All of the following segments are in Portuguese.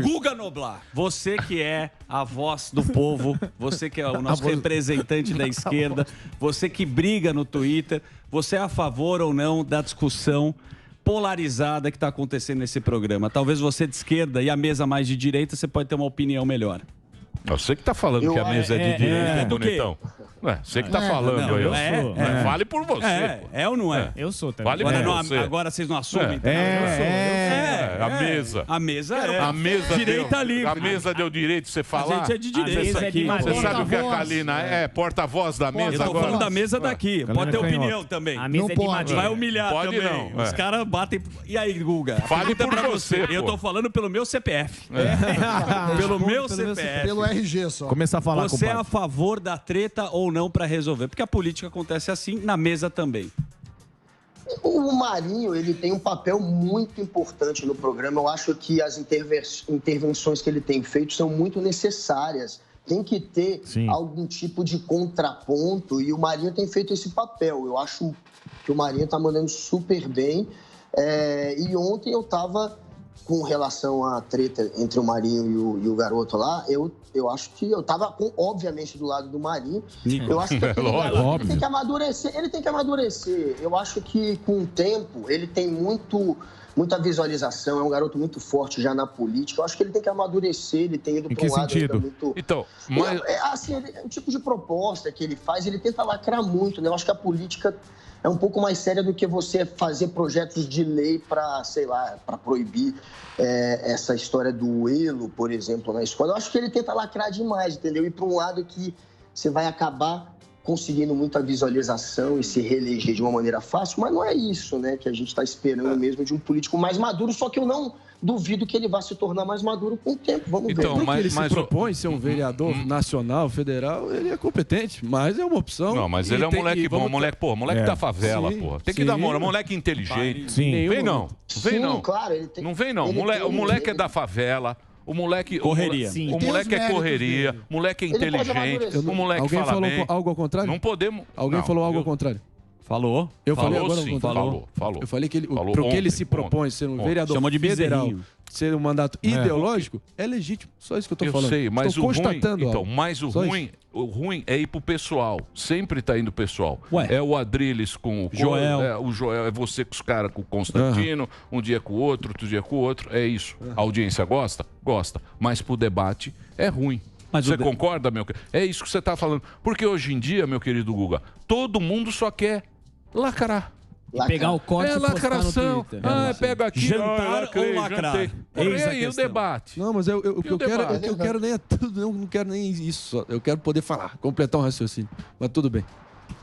Guga Noblar, você que é a voz do povo, você que é o nosso representante da esquerda, você que briga no Twitter, você é a favor ou não da discussão polarizada que está acontecendo nesse programa? Talvez você de esquerda e a mesa mais de direita, você pode ter uma opinião melhor. Você que tá falando que a mesa é de direita, bonitão. Você que tá falando aí. Vale por você. É ou não é? Eu sou também. Vale por você. Agora vocês não assumem? A mesa. A mesa é. A mesa direita livre. A mesa deu direito de você falar? A gente é de direita aqui. Você sabe o que a Kalina é? Porta-voz da mesa agora? Eu tô falando da mesa daqui. Pode ter opinião também. A mesa é de Madeira. Vai humilhar Pode também. não. Os caras batem... E aí, Guga? Fale por você, Eu tô falando pelo meu CPF. Pelo meu CPF. Pelo RG só. Começar a falar com Você é a favor da treta ou não para resolver? Porque a política acontece assim, na mesa também. O Marinho, ele tem um papel muito importante no programa. Eu acho que as intervenções que ele tem feito são muito necessárias. Tem que ter algum tipo de contraponto e o Marinho tem feito esse papel. Eu acho que o Marinho está mandando super bem. E ontem eu estava, com relação à treta entre o Marinho e o garoto lá, eu acho que eu estava, obviamente, do lado do Marinho. Eu acho que ele tem que amadurecer. Ele tem que amadurecer. Eu acho que, com o tempo, ele tem muita visualização. É um garoto muito forte já na política. Eu acho que ele tem que amadurecer. Ele tem ido para um lado ainda muito... Então, o tipo de proposta que ele faz, ele tenta lacrar muito, né? Eu acho que a política é um pouco mais séria do que você fazer projetos de lei para, sei lá, para proibir essa história do elo, por exemplo, na escola. Eu acho que ele tenta lacrar demais, entendeu? E para um lado que você vai acabar conseguindo muita visualização e se reeleger de uma maneira fácil, mas não é isso, né, que a gente está esperando mesmo de um político mais maduro, só que eu não duvido que ele vá se tornar mais maduro com o tempo, vamos ver. Porque ele se propõe ser um vereador nacional, federal, ele é competente, mas é uma opção. Não, mas ele é um moleque bom, moleque da favela, porra. Tem que dar moral, moleque inteligente. Vem não, claro, ele tem... Não vem não, o moleque é da favela. O moleque correria. O moleque é correria, o moleque é inteligente, o moleque Alguém fala falou bem. algo ao contrário? Não podemos. Alguém falou algo ao contrário? Falou. Eu falei Falou, agora sim, ao contrário. falou. Eu falei que ele, Falou pro que ontem, ele se propõe ser um vereador Chama de federal, bezerrinho. ser um mandato ideológico, é legítimo. Só isso que eu tô falando. Eu sei, mas Estou constatando algo. mas o ruim é ir pro pessoal. Sempre tá indo pessoal. Ué. É o Adriles com o Joel. o Joel, é você com os caras, com o Constantino, um dia com o outro dia com o outro. É isso. A audiência gosta? Gosta. Mas pro debate é ruim. Mas você concorda, meu querido? É isso que você tá falando. Porque hoje em dia, meu querido Guga, todo mundo só quer lacrar. Pegar o corte e postar lacração. no Twitter. Pega aqui. Jantar ou lacrar? E aí o debate? Não, mas o que eu quero nem é tudo, não quero nem isso. Eu quero poder falar, completar um raciocínio. Mas tudo bem.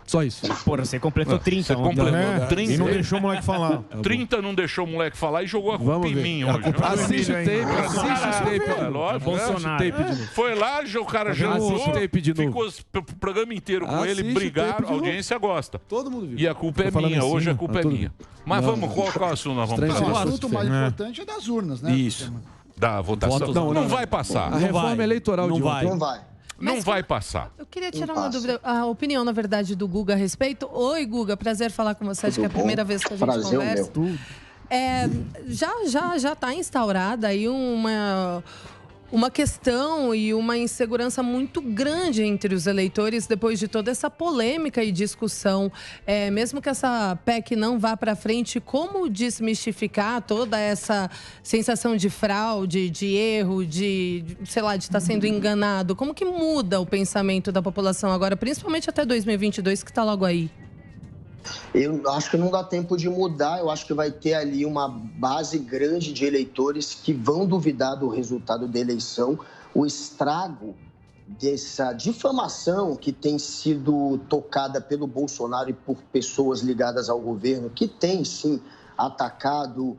Só isso. Porra, você completou 30. Você completou 30. E não deixou o moleque falar. 30 não deixou o moleque falar e jogou a culpa em mim hoje. Assiste o tape. Lógico. Bolsonaro. Foi lá, o cara jantou, ficou o programa inteiro com ele, brigaram, a audiência gosta. Todo mundo viu. E a culpa é minha, hoje a culpa é minha. Mas vamos, qual assunto nós vamos O falar? assunto mais importante é das urnas, né? Isso. Da votação? Não vai passar. A reforma eleitoral de ontem. Não vai. Não vai passar. Eu queria tirar uma dúvida, a opinião, na verdade, do Guga a respeito. Oi, Guga, prazer falar com você. Acho que é a primeira vez que a gente conversa. Já está instaurada aí uma questão e uma insegurança muito grande entre os eleitores depois de toda essa polêmica e discussão. Mesmo que essa PEC não vá para frente, como desmistificar toda essa sensação de fraude, de erro, de estar sendo enganado? Como que muda o pensamento da população agora, principalmente até 2022, que está logo aí? Eu acho que não dá tempo de mudar. Eu acho que vai ter ali uma base grande de eleitores que vão duvidar do resultado da eleição. O estrago dessa difamação que tem sido tocada pelo Bolsonaro e por pessoas ligadas ao governo, que tem, sim, atacado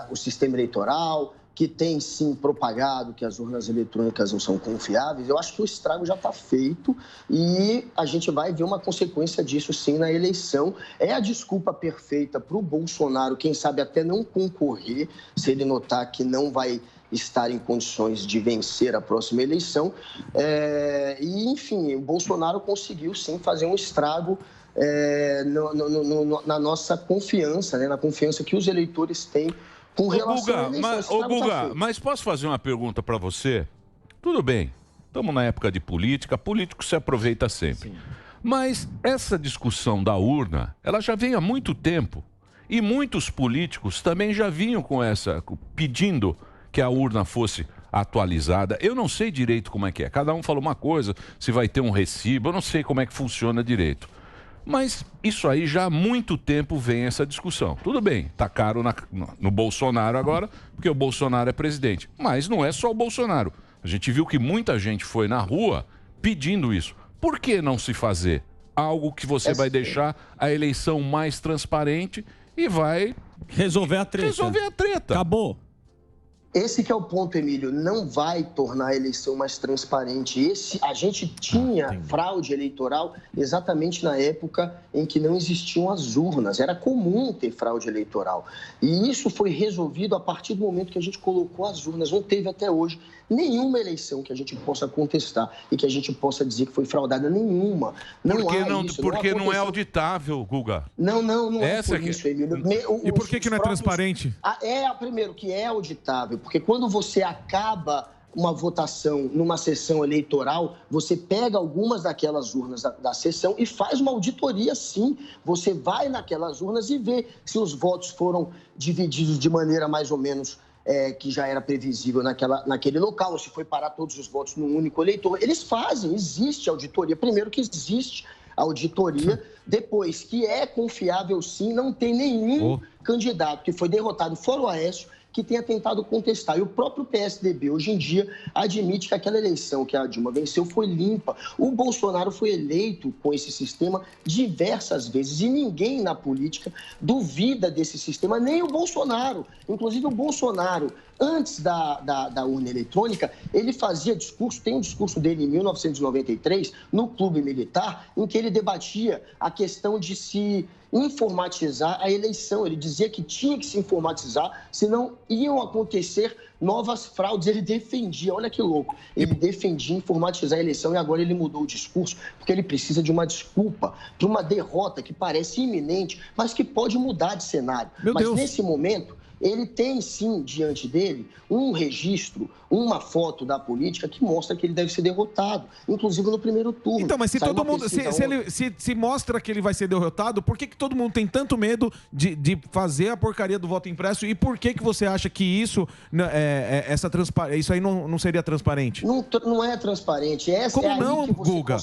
o sistema eleitoral, que tem, sim, propagado que as urnas eletrônicas não são confiáveis. Eu acho que o estrago já está feito e a gente vai ver uma consequência disso, sim, na eleição. É a desculpa perfeita para o Bolsonaro, quem sabe até não concorrer, se ele notar que não vai estar em condições de vencer a próxima eleição. Enfim, o Bolsonaro conseguiu, sim, fazer um estrago na nossa confiança, né? Na confiança que os eleitores têm Com relação à eleição, esse estrago tá Guga, feito. mas posso fazer uma pergunta para você? Tudo bem, estamos na época de política, político se aproveita sempre. Sim. Mas essa discussão da urna, ela já vem há muito tempo. E muitos políticos também já vinham com pedindo que a urna fosse atualizada. Eu não sei direito como é que é. Cada um fala uma coisa, se vai ter um recibo, eu não sei como é que funciona direito. Mas isso aí já há muito tempo vem essa discussão. Tudo bem, tá caro no Bolsonaro agora, porque o Bolsonaro é presidente. Mas não é só o Bolsonaro. A gente viu que muita gente foi na rua pedindo isso. Por que não se fazer algo que você vai deixar a eleição mais transparente e vai resolver a treta? Acabou. Esse que é o ponto, Emílio, não vai tornar a eleição mais transparente. A gente tinha fraude eleitoral exatamente na época em que não existiam as urnas. Era comum ter fraude eleitoral. E isso foi resolvido a partir do momento que a gente colocou as urnas. Não teve até hoje nenhuma eleição que a gente possa contestar e que a gente possa dizer que foi fraudada. Nenhuma. Porque não é auditável, Guga. Não é por isso, Emílio. E por que não é transparente? Primeiro, que é auditável. Porque quando você acaba uma votação numa sessão eleitoral, você pega algumas daquelas urnas da sessão e faz uma auditoria, sim. Você vai naquelas urnas e vê se os votos foram divididos de maneira mais ou menos que já era previsível naquele local, ou se foi parar todos os votos num único eleitor. Eles fazem, existe auditoria. Primeiro que existe auditoria, depois que é confiável, sim, não tem nenhum candidato que foi derrotado fora o Aécio que tenha tentado contestar. E o próprio PSDB, hoje em dia, admite que aquela eleição que a Dilma venceu foi limpa. O Bolsonaro foi eleito com esse sistema diversas vezes e ninguém na política duvida desse sistema, nem o Bolsonaro. Inclusive, o Bolsonaro, antes da urna eletrônica, ele fazia discurso, tem um discurso dele em 1993, no Clube Militar, em que ele debatia a questão de se informatizar a eleição. Ele dizia que tinha que se informatizar, senão iam acontecer novas fraudes. Ele defendia, olha que louco, ele defendia informatizar a eleição e agora ele mudou o discurso porque ele precisa de uma desculpa para uma derrota que parece iminente, mas que pode mudar de cenário. Nesse momento, ele tem, sim, diante dele, um registro, uma foto da política que mostra que ele deve ser derrotado, inclusive no primeiro turno. Então, mas se todo mundo, se mostra que ele vai ser derrotado, por que todo mundo tem tanto medo de fazer a porcaria do voto impresso? E por que você acha que isso, isso aí não seria transparente? Não é transparente. Como não, Guga?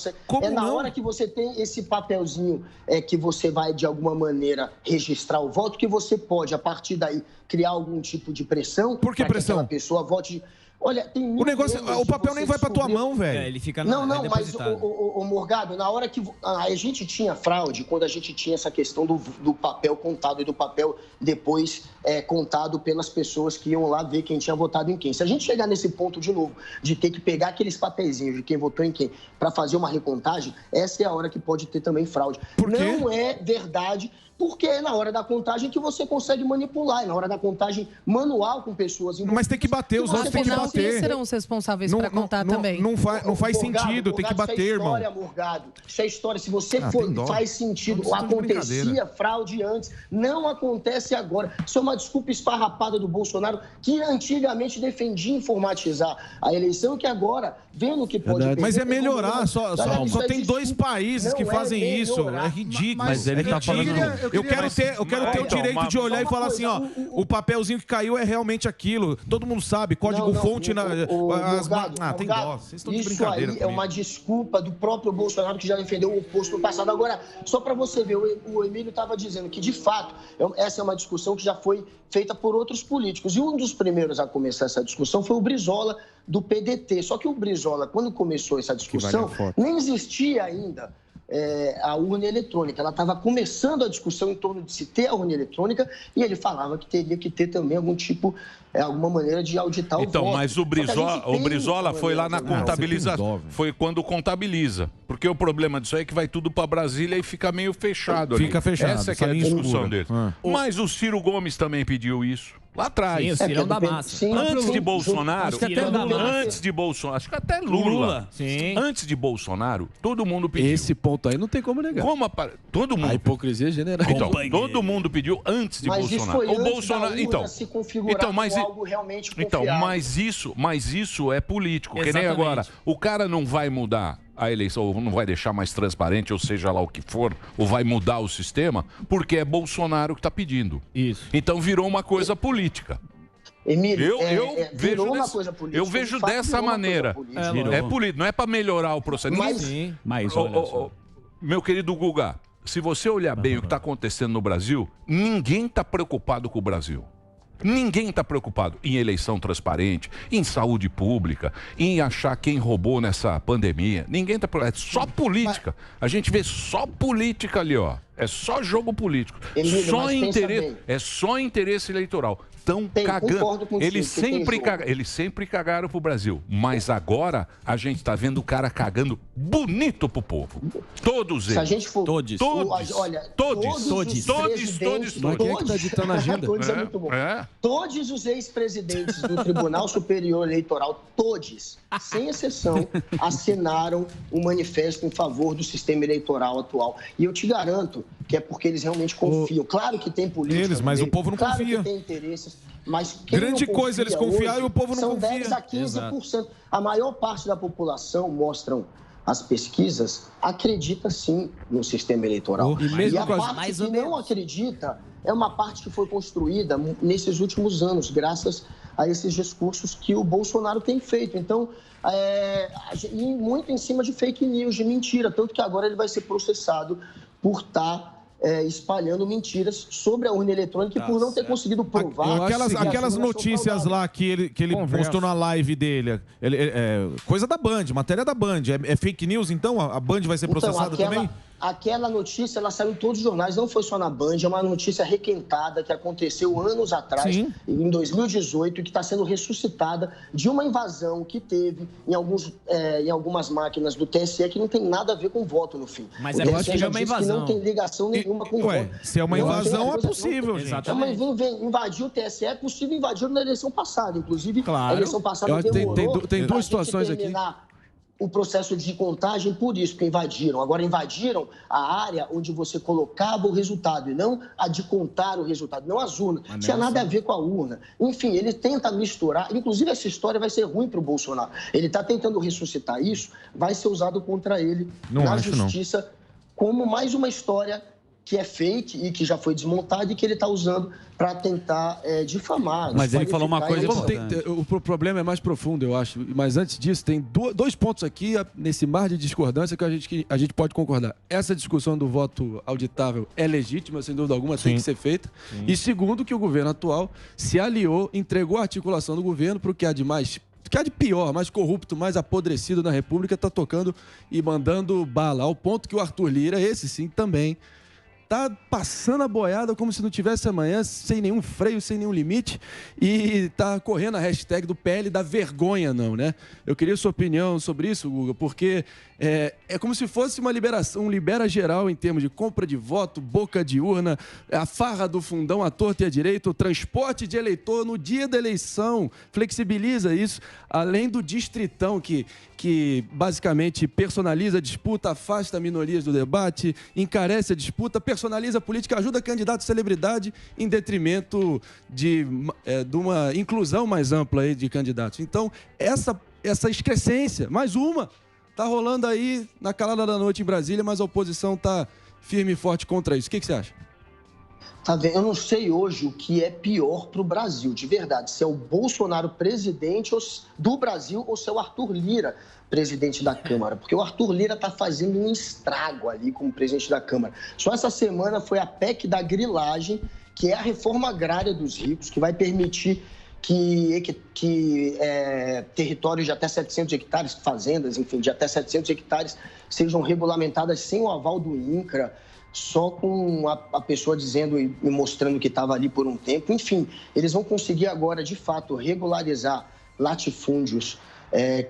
Hora que você tem esse papelzinho que você vai, de alguma maneira, registrar o voto, que você pode, a partir daí, criar algum tipo de pressão. Por que pressão? Que aquela pessoa vote. Olha, tem o papel nem vai para tua mão, velho. Ele fica mas o Morgado, na hora que a gente tinha fraude, quando a gente tinha essa questão do papel contado e do papel depois contado pelas pessoas que iam lá ver quem tinha votado em quem. Se a gente chegar nesse ponto de novo, de ter que pegar aqueles papeizinhos de quem votou em quem para fazer uma recontagem, essa é a hora que pode ter também fraude. Por quê? Não é verdade. Porque é na hora da contagem que você consegue manipular, é na hora da contagem manual com pessoas envolvidas. Mas tem que bater, os outros têm que bater. Quem serão os responsáveis para contar também? Não faz sentido, tem que bater, irmão. Isso é história. Se você faz sentido, acontecia fraude antes, não acontece agora. Isso é uma desculpa esfarrapada do Bolsonaro, que antigamente defendia informatizar a eleição, que agora, vendo que pode... Mas é melhorar, só tem 2 países que fazem isso, é ridículo. Mas ele tá falando... Eu quero ter o direito de olhar e falar assim, ó, o papelzinho que caiu é realmente aquilo. Todo mundo sabe, código-fonte... tem dó, vocês estão de brincadeira. Isso aí é uma desculpa do próprio Bolsonaro, que já defendeu o oposto no passado. Agora, só para você ver, o Emílio estava dizendo que, de fato, essa é uma discussão que já foi feita por outros políticos. E um dos primeiros a começar essa discussão foi o Brizola, do PDT. Só que o Brizola, quando começou essa discussão, nem existia ainda a urna eletrônica. Ela estava começando a discussão em torno de se ter a urna eletrônica e ele falava que teria que ter também alguma maneira de auditar o voto. Então, mas o Brizola foi lá na contabilização. Foi quando contabiliza. Porque o problema disso aí é que vai tudo para Brasília e fica meio fechado ali. Fica fechado. Essa é a discussão dele. Mas o Ciro Gomes também pediu isso. Lá atrás. Sim, o cirão da massa. Sim, antes de Bolsonaro, acho que até Lula. antes de Bolsonaro, acho que até Lula. Sim. Antes de Bolsonaro, todo mundo pediu. Esse ponto aí não tem como negar. Todo mundo. A hipocrisia é general. Então, todo mundo pediu antes de Bolsonaro. O Bolsonaro, se configurar como algo realmente confiável. Mas isso é político. Que nem Exatamente. agora, o cara não vai mudar a eleição, ou não vai deixar mais transparente, ou seja lá o que for, ou vai mudar o sistema, porque é Bolsonaro que está pedindo. Isso. Então virou uma coisa política. Emílio, eu vejo dessa maneira. É político, não é para melhorar o processo. Mas olha só. Meu querido Guga, se você olhar bem o que está acontecendo no Brasil, ninguém está preocupado com o Brasil. Ninguém está preocupado em eleição transparente, em saúde pública, em achar quem roubou nessa pandemia. Ninguém está preocupado. É só política. A gente vê só política ali, ó. É só jogo político. Emílio, É só interesse eleitoral. Estão cagando. Eles sempre cagaram pro Brasil. Mas agora a gente está vendo o cara cagando bonito pro povo. Todos eles. Se a gente for... Todos. Todos. Quem é que está ditando a agenda? Todos é muito bom. Todos os ex-presidentes do Tribunal Superior Eleitoral, todos, sem exceção, assinaram um manifesto em favor do sistema eleitoral atual. E eu te garanto que é porque eles realmente confiam. Claro que tem política. Mas o povo não confia. Claro que tem interesses. Mas quem grande não coisa eles confiaram e o povo não confia. São 10 a 15%. A maior parte da população, mostram as pesquisas, acredita sim no sistema eleitoral. E a parte que não acredita é uma parte que foi construída nesses últimos anos, graças a esses discursos que o Bolsonaro tem feito. Então, muito em cima de fake news, de mentira. Tanto que agora ele vai ser processado por estar espalhando mentiras sobre a urna eletrônica e por não ter conseguido provar. Aquelas notícias lá que ele postou na live dele, coisa da Band, matéria da Band. É fake news, então? A Band vai ser processada também? Aquela notícia, ela saiu em todos os jornais, não foi só na Band, é uma notícia requentada que aconteceu anos atrás, em 2018, que está sendo ressuscitada de uma invasão que teve em algumas máquinas do TSE que não tem nada a ver com voto no fim. Mas eu acho que é uma invasão. Que não tem ligação nenhuma com voto. Se é uma invasão, é possível, gente. Invadir o TSE é possível invadir na eleição passada. Inclusive, a eleição passada demorou. Tem duas situações aqui. O processo de contagem por isso, porque invadiram. Agora, invadiram a área onde você colocava o resultado e não a de contar o resultado, não as urnas. Não tinha nada a ver com a urna. Enfim, ele tenta misturar. Inclusive, essa história vai ser ruim para o Bolsonaro. Ele está tentando ressuscitar isso, vai ser usado contra ele na justiça como mais uma história que é fake e que já foi desmontada e que ele está usando para tentar difamar. Mas ele falou uma coisa o problema é mais profundo, eu acho. Mas antes disso, tem dois pontos aqui nesse mar de discordância que a gente pode concordar. Essa discussão do voto auditável é legítima, sem dúvida alguma, tem que ser feita. E segundo, que o governo atual se aliou, entregou a articulação do governo para o que há de mais... que há de pior, mais corrupto, mais apodrecido na República, está tocando e mandando bala. Ao ponto que o Arthur Lira, esse sim, também tá passando a boiada como se não tivesse amanhã, sem nenhum freio, sem nenhum limite, e tá correndo a hashtag do PL da vergonha, não, né? Eu queria sua opinião sobre isso, Guga, porque é como se fosse uma liberação, um libera geral em termos de compra de voto, boca de urna, a farra do fundão à torta e à direita, o transporte de eleitor no dia da eleição, flexibiliza isso, além do distritão que basicamente personaliza a disputa, afasta minorias do debate, encarece a disputa, personaliza a política, ajuda candidato celebridade em detrimento de uma inclusão mais ampla aí de candidatos. Então, essa excrescência, mais uma, está rolando aí na calada da noite em Brasília, mas a oposição está firme e forte contra isso. O que você acha? Tá vendo? Eu não sei hoje o que é pior para o Brasil, de verdade. Se é o Bolsonaro presidente do Brasil ou se é o Arthur Lira presidente da Câmara. Porque o Arthur Lira está fazendo um estrago ali como presidente da Câmara. Só essa semana foi a PEC da grilagem, que é a reforma agrária dos ricos, que vai permitir que territórios de até 700 hectares, fazendas, enfim, de até 700 hectares, sejam regulamentadas sem o aval do INCRA, só com a pessoa dizendo e mostrando que estava ali por um tempo. Enfim, eles vão conseguir agora, de fato, regularizar latifúndios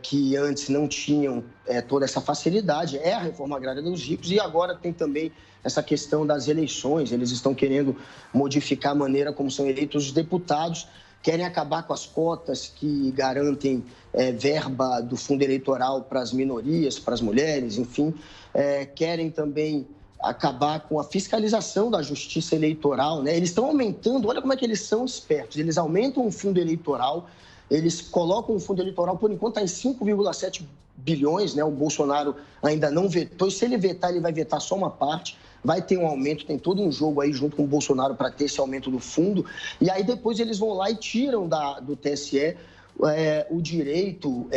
que antes não tinham toda essa facilidade, é a reforma agrária dos ricos, e agora tem também essa questão das eleições. Eles estão querendo modificar a maneira como são eleitos os deputados, querem acabar com as cotas que garantem verba do fundo eleitoral para as minorias, para as mulheres, enfim. Querem também acabar com a fiscalização da justiça eleitoral, né? Eles estão aumentando, olha como é que eles são espertos, eles aumentam o fundo eleitoral, eles colocam o fundo eleitoral, por enquanto está em 5,7 bilhões, né? O Bolsonaro ainda não vetou, e se ele vetar, ele vai vetar só uma parte. Vai ter um aumento, tem todo um jogo aí junto com o Bolsonaro para ter esse aumento do fundo. E aí depois eles vão lá e tiram do TSE o direito,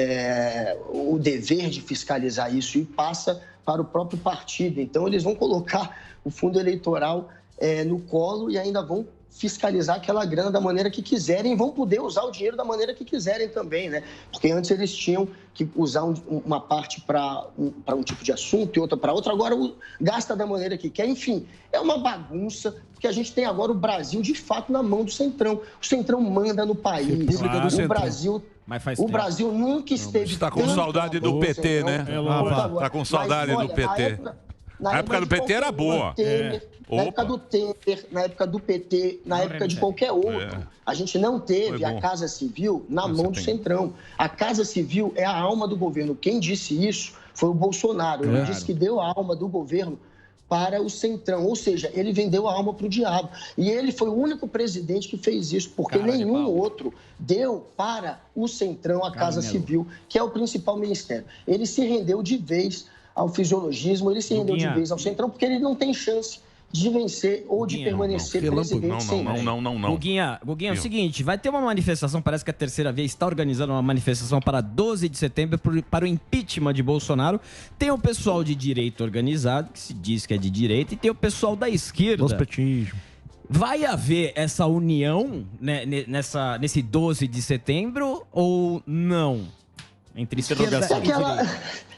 o dever de fiscalizar isso e passa para o próprio partido. Então eles vão colocar o fundo eleitoral no colo e ainda vão fiscalizar aquela grana da maneira que quiserem e vão poder usar o dinheiro da maneira que quiserem também, né? Porque antes eles tinham que usar uma parte para um tipo de assunto e outra para outro, agora gasta da maneira que quer. Enfim, é uma bagunça, porque a gente tem agora o Brasil de fato na mão do Centrão. O Centrão manda no país. O Brasil nunca esteve... Está com saudade do PT, né? Está com saudade do PT. Na época do PT era boa. Na época do Temer, na época do PT, na época de qualquer outro. A gente não teve a Casa Civil na mão do Centrão. A Casa Civil é a alma do governo. Quem disse isso foi o Bolsonaro. Ele disse que deu a alma do governo para o Centrão. Ou seja, ele vendeu a alma para o diabo. E ele foi o único presidente que fez isso, porque nenhum outro deu para o Centrão a Casa Civil, que é o principal ministério. Ele se rendeu de vez ao fisiologismo, ele se rendeu de vez ao Centrão, porque ele não tem chance de vencer ou de permanecer presidente sem ele. Não. Guguinha, é o seguinte, vai ter uma manifestação, parece que a terceira vez está organizando uma manifestação para 12 de setembro para o impeachment de Bolsonaro. Tem o pessoal de direita organizado, que se diz que é de direita, e tem o pessoal da esquerda. Vai haver essa união, né, nesse 12 de setembro ou não? Entre esquerda e direita.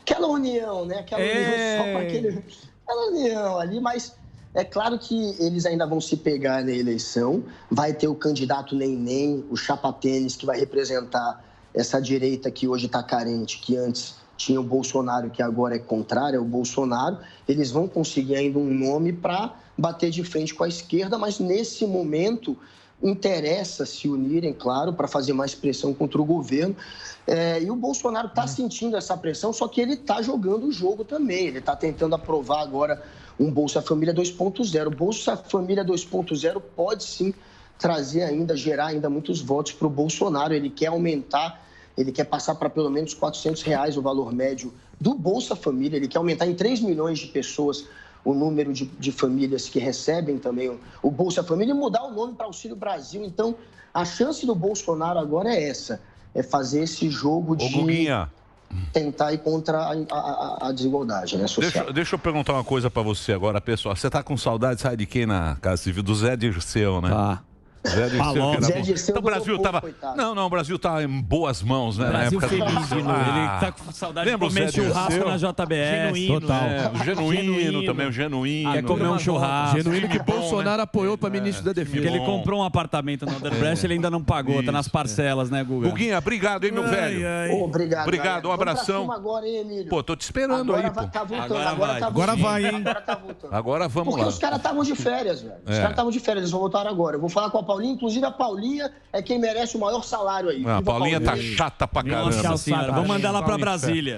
Aquela união, né? Aquela união só para aquela união ali, mas é claro que eles ainda vão se pegar na eleição. Vai ter o candidato Neném, o chapa-tênis, que vai representar essa direita que hoje está carente, que antes tinha o Bolsonaro, que agora é contrário ao Bolsonaro. Eles vão conseguir ainda um nome para bater de frente com a esquerda, mas nesse momento interessa se unirem, claro, para fazer mais pressão contra o governo. E o Bolsonaro está sentindo essa pressão, só que ele está jogando o jogo também. Ele está tentando aprovar agora um Bolsa Família 2.0. O Bolsa Família 2.0 pode sim gerar ainda muitos votos para o Bolsonaro. Ele quer aumentar, ele quer passar para pelo menos R$400 o valor médio do Bolsa Família. Ele quer aumentar em 3 milhões de pessoas o número de famílias que recebem também o Bolsa Família e mudar o nome para Auxílio Brasil. Então, a chance do Bolsonaro agora é essa, é fazer esse jogo de tentar ir contra a desigualdade, né, social. Deixa eu perguntar uma coisa para você agora, pessoal. Você tá com saudade, sabe de quem na Casa Civil? Do Zé Dirceu, né? Zé Dirceu. Então o Brasil tava... Não, o Brasil tá em boas mãos, né? Brasil na época feliz, ele tá com saudade de comer churrasco na JBS. Genuíno. Total. O genuíno também, o genuíno. Quer comer um churrasco. Genuíno que Bolsonaro apoiou para ministro da Defesa. Porque ele comprou um apartamento no Odebrecht, ele ainda não pagou, tá nas parcelas, né, Guga? Guguinha, obrigado, hein, meu velho? Obrigado, um abração. Agora, hein, Emílio? Pô, tô te esperando agora aí, pô. Tá voltando, Agora vai, hein? Agora vamos Porque lá. os caras estavam de férias, velho. Os caras estavam de férias, eles vão voltar agora. Eu vou falar com a Paulinha, inclusive a Paulinha é quem merece o maior salário aí. A Paulinha tá chata pra caramba. Nossa senhora, vamos mandar ela pra Brasília.